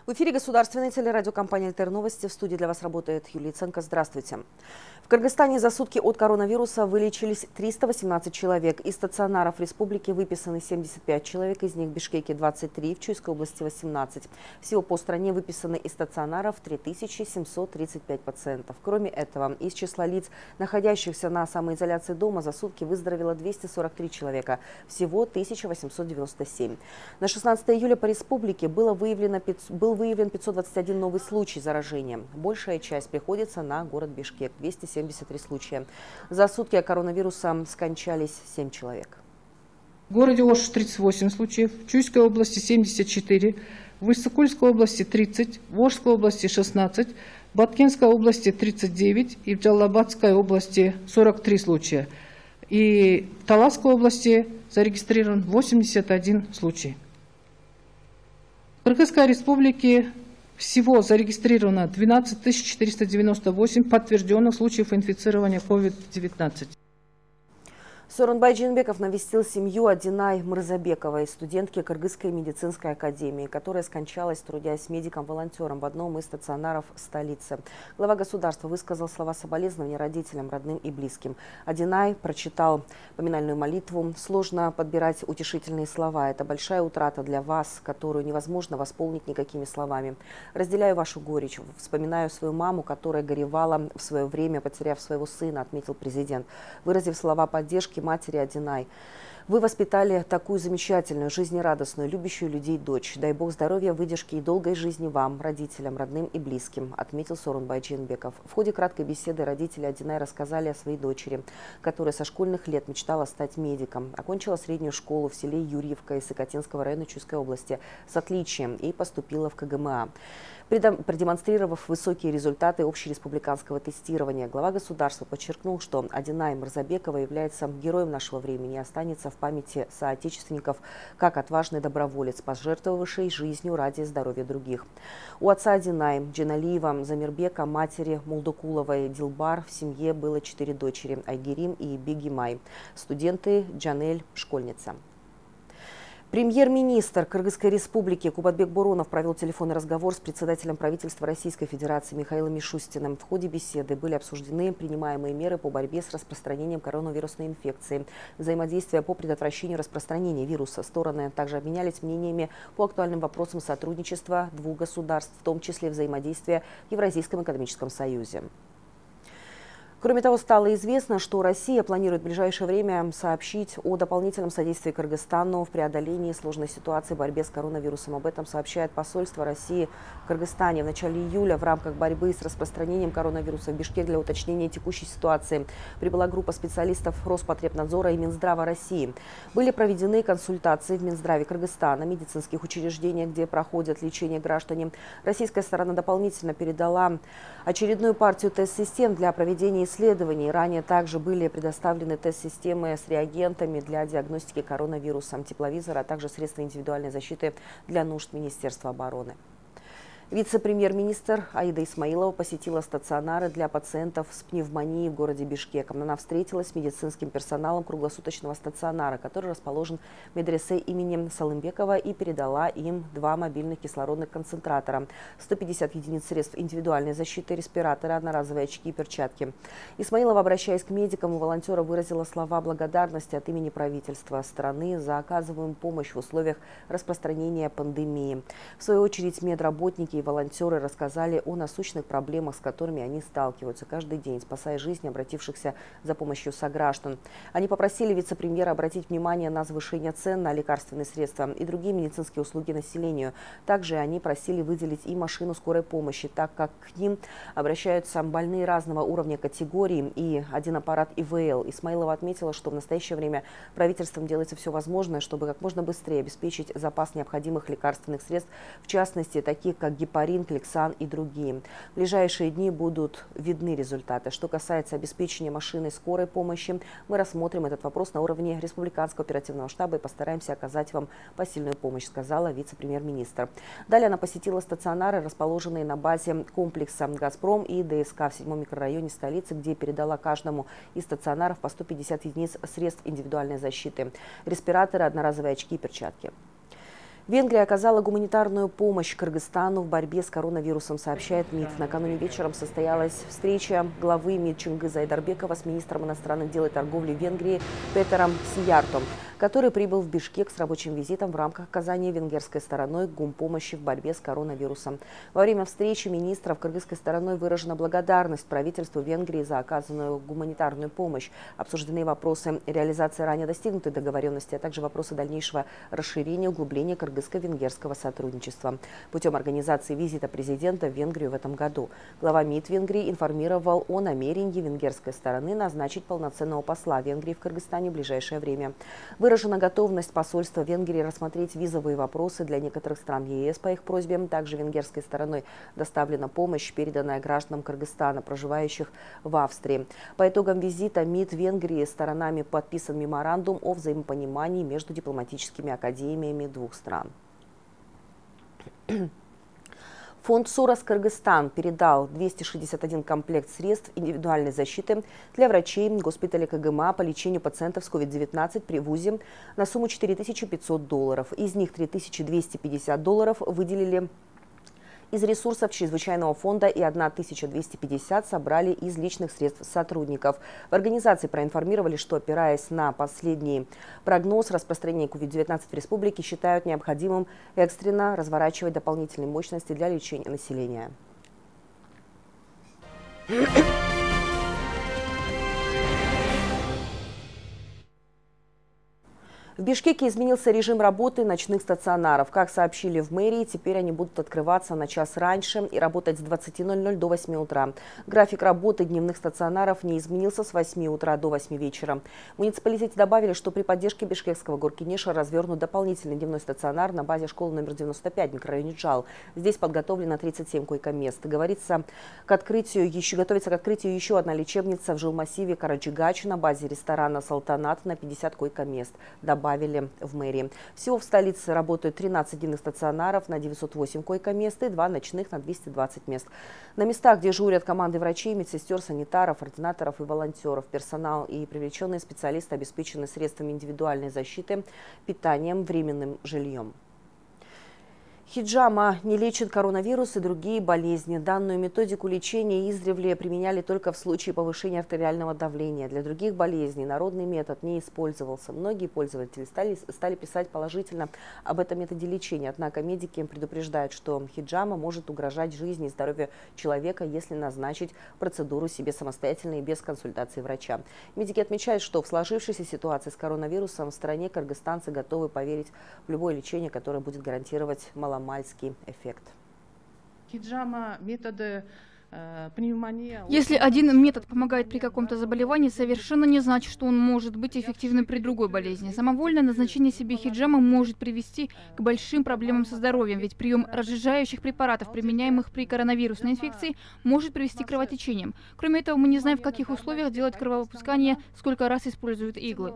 В эфире государственной телерадиокомпании «ЛТР Новости». В студии для вас работает Юлия Ценко. Здравствуйте. В Кыргызстане за сутки от коронавируса вылечились 318 человек. Из стационаров республики выписаны 75 человек, из них в Бишкеке 23, в Чуйской области 18. Всего по стране выписаны из стационаров 3735 пациентов. Кроме этого, из числа лиц, находящихся на самоизоляции дома, за сутки выздоровело 243 человека. Всего 1897. На 16 июля по республике был выявлен 521 новый случай заражения. Большая часть приходится на город Бишкек – 273 случая. За сутки от коронавируса скончались 7 человек. В городе Ош 38 случаев, в Чуйской области 74, в Иссыкульской области 30, в Ошской области 16, в Баткенской области 39 и в Джалалабадской области 43 случая. И в Таласской области зарегистрирован 81 случай. В Кыргызской республике всего зарегистрировано 12 498 подтвержденных случаев инфицирования COVID-19. Сооронбай Жээнбеков навестил семью Адинай Мырзабековой, студентки Кыргызской медицинской академии, которая скончалась, трудясь медиком-волонтером в одном из стационаров столицы. Глава государства высказал слова соболезнования родителям, родным и близким. Адинай прочитал поминальную молитву. Сложно подбирать утешительные слова. Это большая утрата для вас, которую невозможно восполнить никакими словами. Разделяю вашу горечь. Вспоминаю свою маму, которая горевала в свое время, потеряв своего сына, отметил президент, выразив слова поддержки матери Адинай. Вы воспитали такую замечательную, жизнерадостную, любящую людей дочь. Дай Бог здоровья, выдержки и долгой жизни вам, родителям, родным и близким, отметил Сооронбай Жээнбеков. В ходе краткой беседы родители Адинай рассказали о своей дочери, которая со школьных лет мечтала стать медиком. Окончила среднюю школу в селе Юрьевка Исыкатинского района Чуйской области с отличием и поступила в КГМА. Продемонстрировав высокие результаты общереспубликанского тестирования, глава государства подчеркнул, что Адинай Мырзабекова является героем нашего времени и останется в памяти соотечественников как отважный доброволец, пожертвовавший жизнью ради здоровья других. У отца Адинай Дженалиева Замирбека, матери Мулдукуловой Дилбар в семье было 4 дочери – Айгерим и Бигимай, студенты Джанель, школьница. Премьер-министр Кыргызской республики Кубатбек Боронов провел телефонный разговор с председателем правительства Российской Федерации Михаилом Мишустиным. В ходе беседы были обсуждены принимаемые меры по борьбе с распространением коронавирусной инфекции, взаимодействие по предотвращению распространения вируса. Стороны также обменялись мнениями по актуальным вопросам сотрудничества двух государств, в том числе взаимодействия в Евразийском экономическом союзе. Кроме того, стало известно, что Россия планирует в ближайшее время сообщить о дополнительном содействии Кыргызстану в преодолении сложной ситуации в борьбе с коронавирусом. Об этом сообщает посольство России в Кыргызстане. В начале июля в рамках борьбы с распространением коронавируса в Бишкек для уточнения текущей ситуации прибыла группа специалистов Роспотребнадзора и Минздрава России. Были проведены консультации в Минздраве Кыргызстана, медицинских учреждениях, где проходят лечение граждане. Российская сторона дополнительно передала очередную партию тест-систем для проведения исследований. Ранее также были предоставлены тест-системы с реагентами для диагностики коронавируса, тепловизора, а также средства индивидуальной защиты для нужд Министерства обороны. Вице-премьер-министр Аида Исмаилова посетила стационары для пациентов с пневмонией в городе Бишкек. Она встретилась с медицинским персоналом круглосуточного стационара, который расположен в медресе имени Салымбекова, и передала им 2 мобильных кислородных концентратора, 150 единиц средств индивидуальной защиты, респираторы, одноразовые очки и перчатки. Исмаилова, обращаясь к медикам и волонтерам, выразила слова благодарности от имени правительства страны за оказываемую помощь в условиях распространения пандемии. В свою очередь, медработники и волонтеры рассказали о насущных проблемах, с которыми они сталкиваются каждый день, спасая жизни обратившихся за помощью сограждан. Они попросили вице-премьера обратить внимание на завышение цен на лекарственные средства и другие медицинские услуги населению. Также они просили выделить и машину скорой помощи, так как к ним обращаются больные разного уровня категории и один аппарат ИВЛ. Исмаилова отметила, что в настоящее время правительством делается все возможное, чтобы как можно быстрее обеспечить запас необходимых лекарственных средств, в частности, таких как гепарин, Клексан и другие. В ближайшие дни будут видны результаты. Что касается обеспечения машины скорой помощи, мы рассмотрим этот вопрос на уровне Республиканского оперативного штаба и постараемся оказать вам посильную помощь, сказала вице-премьер-министр. Далее она посетила стационары, расположенные на базе комплекса «Газпром» и ДСК в 7-м микрорайоне столицы, где передала каждому из стационаров по 150 единиц средств индивидуальной защиты, респираторы, одноразовые очки и перчатки. Венгрия оказала гуманитарную помощь Кыргызстану в борьбе с коронавирусом, сообщает МИД. Накануне вечером состоялась встреча главы МИД Чингиза Айдарбекова с министром иностранных дел и торговли Венгрии Петером Сияртом, который прибыл в Бишкек с рабочим визитом в рамках оказания венгерской стороной гумпомощи в борьбе с коронавирусом. Во время встречи министров кыргызской стороной выражена благодарность правительству Венгрии за оказанную гуманитарную помощь. Обсуждены вопросы реализации ранее достигнутой договоренности, а также вопросы дальнейшего расширения и углубления кыргызско-венгерского сотрудничества путем организации визита президента в Венгрию в этом году. Глава МИД Венгрии информировал о намерении венгерской стороны назначить полноценного посла Венгрии в Кыргызстане в ближайшее время. Выражена готовность посольства Венгрии рассмотреть визовые вопросы для некоторых стран ЕС по их просьбе. Также венгерской стороной доставлена помощь, переданная гражданам Кыргызстана, проживающих в Австрии. По итогам визита МИД Венгрии сторонами подписан меморандум о взаимопонимании между дипломатическими академиями двух стран. Фонд СОРОС Кыргызстан передал 261 комплект средств индивидуальной защиты для врачей госпиталя КГМА по лечению пациентов с COVID-19 при ВУЗе на сумму $4500. Из них $3250 выделили из ресурсов чрезвычайного фонда и 1250 собрали из личных средств сотрудников. В организации проинформировали, что, опираясь на последний прогноз распространения COVID-19 в республике, считают необходимым экстренно разворачивать дополнительные мощности для лечения населения. В Бишкеке изменился режим работы ночных стационаров. Как сообщили в мэрии, теперь они будут открываться на час раньше и работать с 20:00 до 8 утра. График работы дневных стационаров не изменился с 8 утра до 8 вечера. В муниципалитете добавили, что при поддержке бишкекского горкинеша развернут дополнительный дневной стационар на базе школы номер 95 в микрорайоне Джал. Здесь подготовлено 37 койко-мест. Готовится к открытию еще одна лечебница в жилмассиве Караджигач на базе ресторана «Салтанат» на 50 койко-мест. Добавили в мэрии. Всего в столице работают 13 дневных стационаров на 908 койко-мест и 2 ночных на 220 мест. На местах, где журят команды врачей, медсестер, санитаров, ординаторов и волонтеров, персонал и привлеченные специалисты обеспечены средствами индивидуальной защиты, питанием, временным жильем. Хиджама не лечит коронавирус и другие болезни. Данную методику лечения издревле применяли только в случае повышения артериального давления. Для других болезней народный метод не использовался. Многие пользователи стали писать положительно об этом методе лечения. Однако медики предупреждают, что хиджама может угрожать жизни и здоровью человека, если назначить процедуру себе самостоятельно и без консультации врача. Медики отмечают, что в сложившейся ситуации с коронавирусом в стране кыргызстанцы готовы поверить в любое лечение, которое будет гарантировать маломальский эффект. Если один метод помогает при каком-то заболевании, совершенно не значит, что он может быть эффективным при другой болезни. Самовольное назначение себе хиджама может привести к большим проблемам со здоровьем, ведь прием разжижающих препаратов, применяемых при коронавирусной инфекции, может привести к кровотечениям. Кроме этого, мы не знаем, в каких условиях делать кровопускание, сколько раз используют иглы.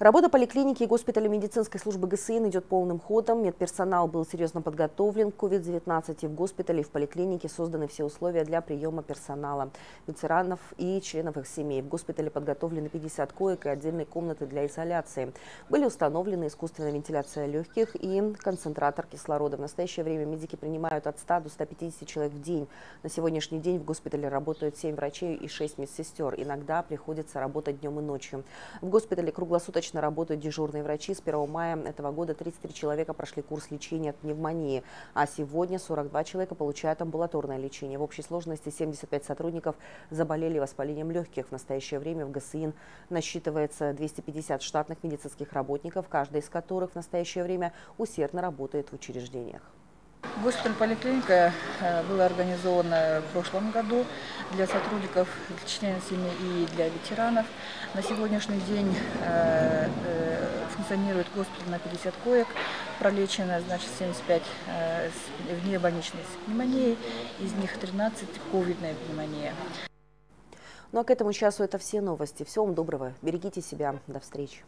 Работа поликлиники и госпиталя медицинской службы ГСИН идет полным ходом. Медперсонал был серьезно подготовлен к COVID-19. И в госпитале и в поликлинике созданы все условия для приема персонала, ветеранов и членов их семей. В госпитале подготовлены 50 коек и отдельные комнаты для изоляции. Были установлены искусственная вентиляция легких и концентратор кислорода. В настоящее время медики принимают от 100 до 150 человек в день. На сегодняшний день в госпитале работают 7 врачей и 6 медсестер. Иногда приходится работать днем и ночью. В госпитале круглосуточно работают дежурные врачи. С 1 мая этого года 33 человека прошли курс лечения от пневмонии, а сегодня 42 человека получают амбулаторное лечение. В общей сложности 75 сотрудников заболели воспалением легких. В настоящее время в ГСИН насчитывается 250 штатных медицинских работников, каждый из которых в настоящее время усердно работает в учреждениях. Госпиталь-поликлиника была организована в прошлом году для сотрудников, членов семьи и для ветеранов. На сегодняшний день функционирует госпиталь на 50 коек. Пролечено, значит, 75 внебольничной с пневмонией, из них 13 ковидная пневмония. Ну а к этому часу это все новости. Всего вам доброго. Берегите себя. До встречи.